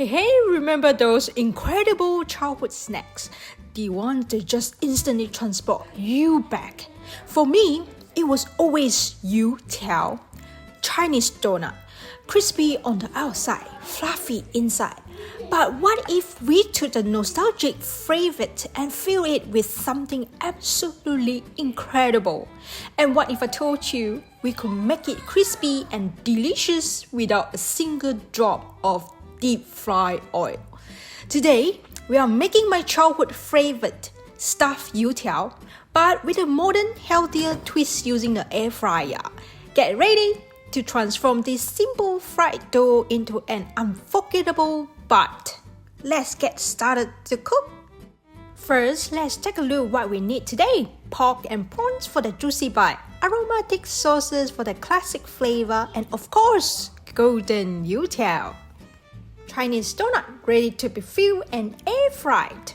Hey, remember those incredible childhood snacks? The ones that just instantly transport you back. For me, it was always Youtiao, Chinese donut, crispy on the outside, fluffy inside. But what if we took the nostalgic flavor and fill it with something absolutely incredible? And what if I told you we could make it crispy and delicious without a single drop of deep fried oil? Today, we are making my childhood favorite stuffed youtiao, but with a modern, healthier twist using the air fryer. Get ready to transform this simple fried dough into an unforgettable bite. Let's get started to cook. First, let's take a look what we need today. Pork and prawns for the juicy bite, aromatic sauces for the classic flavor, and of course, golden youtiao. Chinese donut ready to be filled and air fried.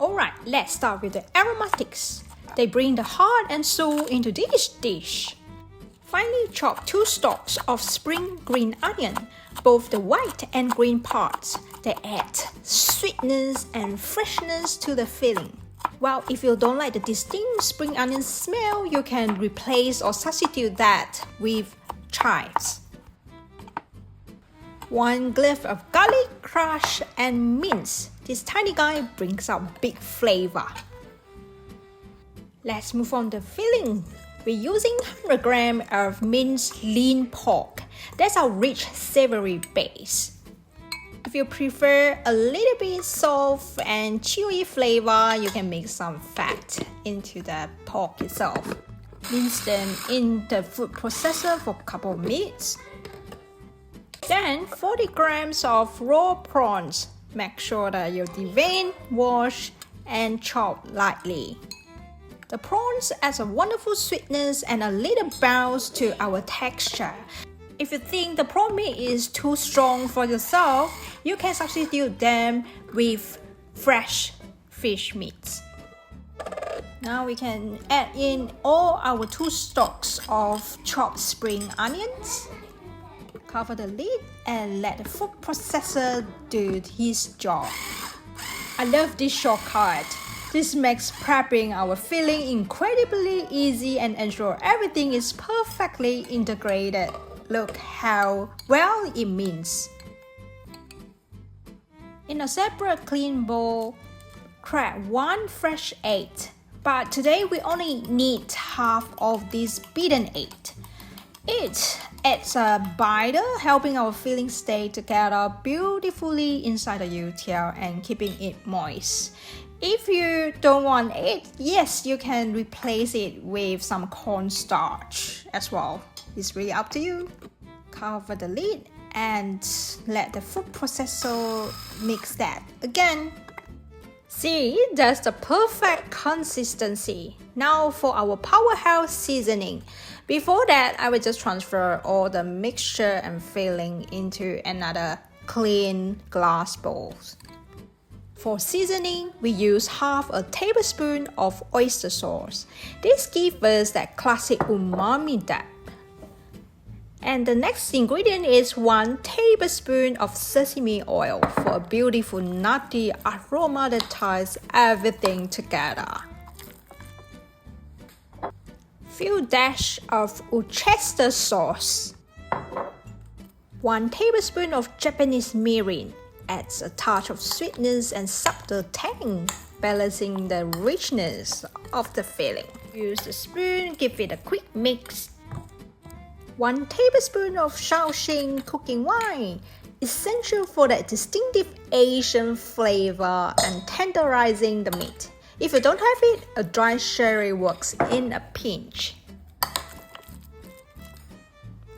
Alright, let's start with the aromatics. They bring the heart and soul into this dish. Finely chop 2 stalks of spring green onion, both the white and green parts. They add sweetness and freshness to the filling. Well, if you don't like the distinct spring onion smell, you can replace or substitute that with chives. 1 clove of garlic crushed and minced. This tiny guy brings out big flavor. Let's move on to filling. We're using 100 grams of minced lean pork. That's our rich savory base. If you prefer a little bit soft and chewy flavor, you can mix some fat into the pork itself. Mince them in the food processor for a couple of minutes. Then 40 grams of raw prawns. Make sure that you devein, wash, and chop lightly. The prawns add a wonderful sweetness and a little bounce to our texture. If you think the prawn meat is too strong for yourself, you can substitute them with fresh fish meats. Now we can add in all our 2 stalks of chopped spring onions. Cover the lid and let the food processor do his job. I love this shortcut. This makes prepping our filling incredibly easy and ensure everything is perfectly integrated. Look how well it minces. In a separate clean bowl, crack 1 fresh egg. But today we only need half of this beaten egg. It adds a biter, helping our filling stay together beautifully inside the youtiao and keeping it moist. If you don't want it, yes, you can replace it with some cornstarch as well. It's really up to you. Cover the lid and let the food processor mix that again. See, that's the perfect consistency. Now for our powerhouse seasoning. Before that, I will just transfer all the mixture and filling into another clean glass bowl. For seasoning, we use half a tablespoon of oyster sauce. This gives us that classic umami depth. And the next ingredient is 1 tablespoon of sesame oil for a beautiful nutty aroma that ties everything together. Few dash of Worcester sauce. 1 tablespoon of Japanese mirin adds a touch of sweetness and subtle tang, balancing the richness of the filling. Use the spoon, give it a quick mix. 1 tablespoon of Shaoxing cooking wine, essential for that distinctive Asian flavor and tenderizing the meat. If you don't have it, a dry sherry works in a pinch.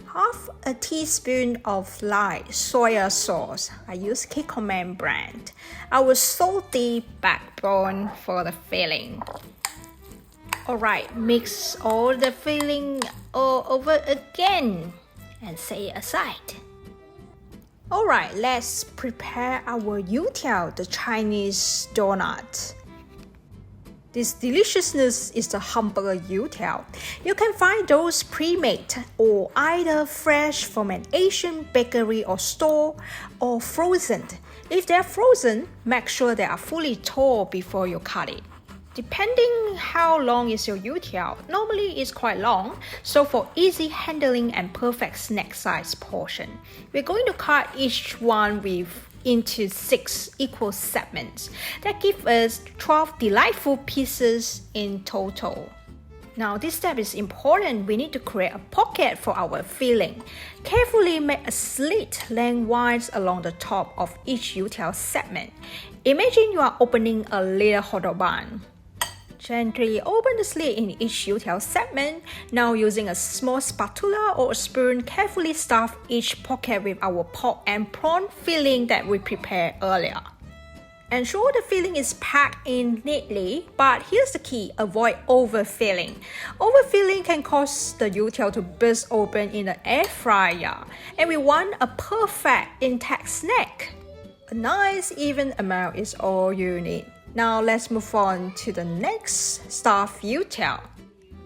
Half a teaspoon of light soya sauce. I use Kikkoman brand. Our salty backbone for the filling. Alright, mix all the filling all over again and set it aside. Alright, let's prepare our youtiao, the Chinese donut. This deliciousness is the humble Youtiao. You can find those pre-made or either fresh from an Asian bakery or store or frozen. If they are frozen, make sure they are fully thawed before you cut it. Depending how long is your Youtiao, normally it's quite long, so for easy handling and perfect snack size portion, we're going to cut each one into 6 equal segments. That give us 12 delightful pieces in total. Now this step is important. We need to create a pocket for our filling. Carefully make a slit lengthwise along the top of each Youtiao segment. Imagine you are opening a little hot dog bun. Gently open the slit in each Youtiao segment. Now using a small spatula or a spoon, carefully stuff each pocket with our pork and prawn filling that we prepared earlier. Ensure the filling is packed in neatly, but here's the key: avoid overfilling. Overfilling can cause the Youtiao to burst open in the air fryer, and we want a perfect intact snack. A nice even amount is all you need. Now let's move on to the next stuffed Youtiao.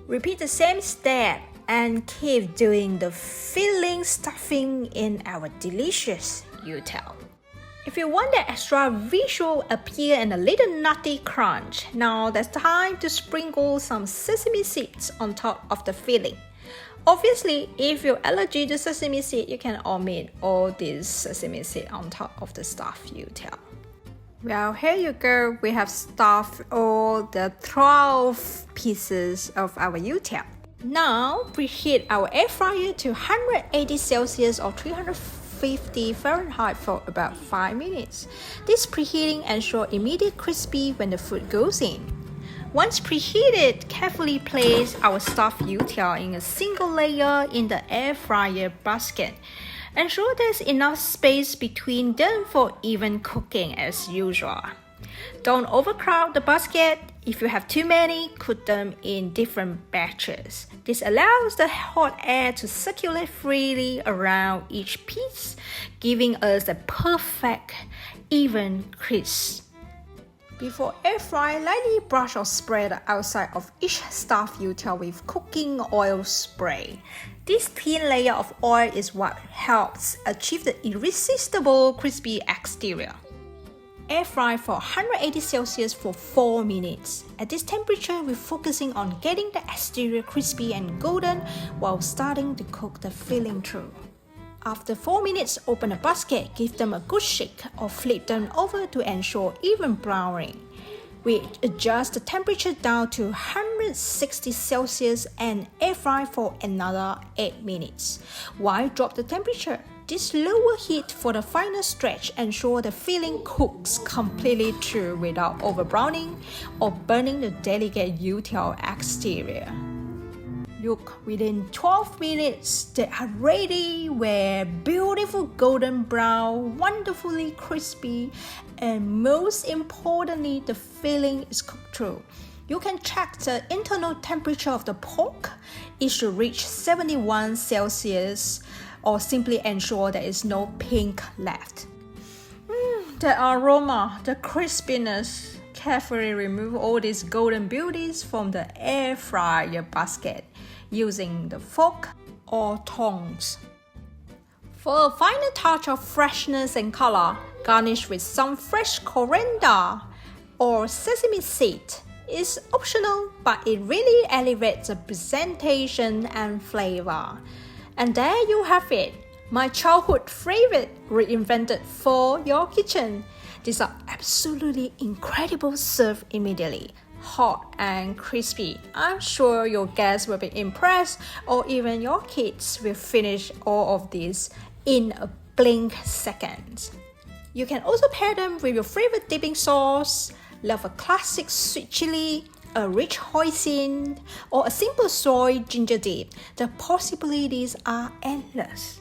Repeat the same step and keep doing the filling stuffing in our delicious Youtiao. If you want that extra visual appeal and a little nutty crunch, now that's time to sprinkle some sesame seeds on top of the filling. Obviously, if you're allergic to sesame seed, you can omit all this sesame seed on top of the stuffed Youtiao. Well, here you go. We have stuffed all the 12 pieces of our Youtiao. Now, preheat our air fryer to 180 Celsius or 350 Fahrenheit for about 5 minutes. This preheating ensures immediate crispy when the food goes in. Once preheated, carefully place our stuffed Youtiao in a single layer in the air fryer basket. Ensure there's enough space between them for even cooking as usual. Don't overcrowd the basket. If you have too many, cook them in different batches. This allows the hot air to circulate freely around each piece, giving us a perfect, even crisp. Before air fry, lightly brush or spread the outside of each stuffed Youtiao with cooking oil spray. This thin layer of oil is what helps achieve the irresistible crispy exterior. Air fry for 180 Celsius for 4 minutes. At this temperature, we're focusing on getting the exterior crispy and golden while starting to cook the filling through. After 4 minutes, open a basket, give them a good shake or flip them over to ensure even browning. We adjust the temperature down to 160 Celsius and air fry for another 8 minutes. Why drop the temperature? This lower heat for the final stretch ensure the filling cooks completely through without over browning or burning the delicate Youtiao exterior. Look, within 12 minutes, they are ready. We're beautiful golden brown, wonderfully crispy, and most importantly, the filling is cooked through. You can check the internal temperature of the pork. It should reach 71 Celsius or simply ensure there is no pink left. The aroma, the crispiness. Carefully remove all these golden beauties from the air fryer basket using the fork or tongs. For a final touch of freshness and color, garnish with some fresh coriander or sesame seed. It's optional, but it really elevates the presentation and flavor. And there you have it, my childhood favorite reinvented for your kitchen. These are absolutely incredible, served immediately, hot and crispy. I'm sure your guests will be impressed, or even your kids will finish all of these in a blink second. You can also pair them with your favorite dipping sauce. Love a classic sweet chili, a rich hoisin, or a simple soy ginger dip. The possibilities are endless.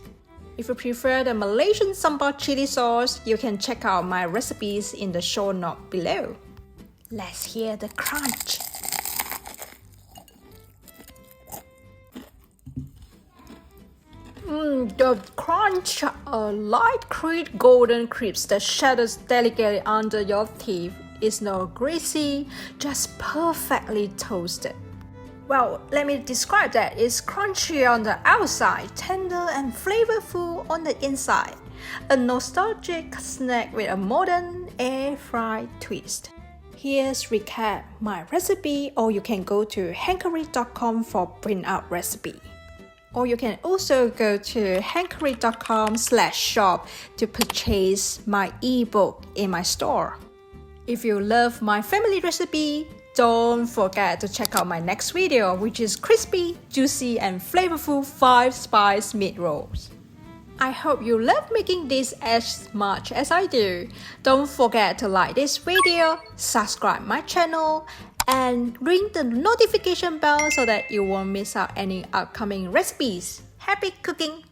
If you prefer the Malaysian sambal chili sauce, you can check out my recipes in the show note below. Let's hear the crunch. The crunch, a light cream golden crisp that shatters delicately under your teeth. It's not greasy, just perfectly toasted. Well, let me describe that. It's crunchy on the outside, tender and flavorful on the inside. A nostalgic snack with a modern air fry twist. Here's recap my recipe, or you can go to hankery.com for print out recipe. Or you can also go to hankery.com/shop to purchase my ebook in my store. If you love my family recipe, don't forget to check out my next video, which is crispy, juicy and flavorful 5-spice meat rolls. I hope you love making this as much as I do. Don't forget to like this video, subscribe my channel, and ring the notification bell so that you won't miss out any upcoming recipes. Happy cooking!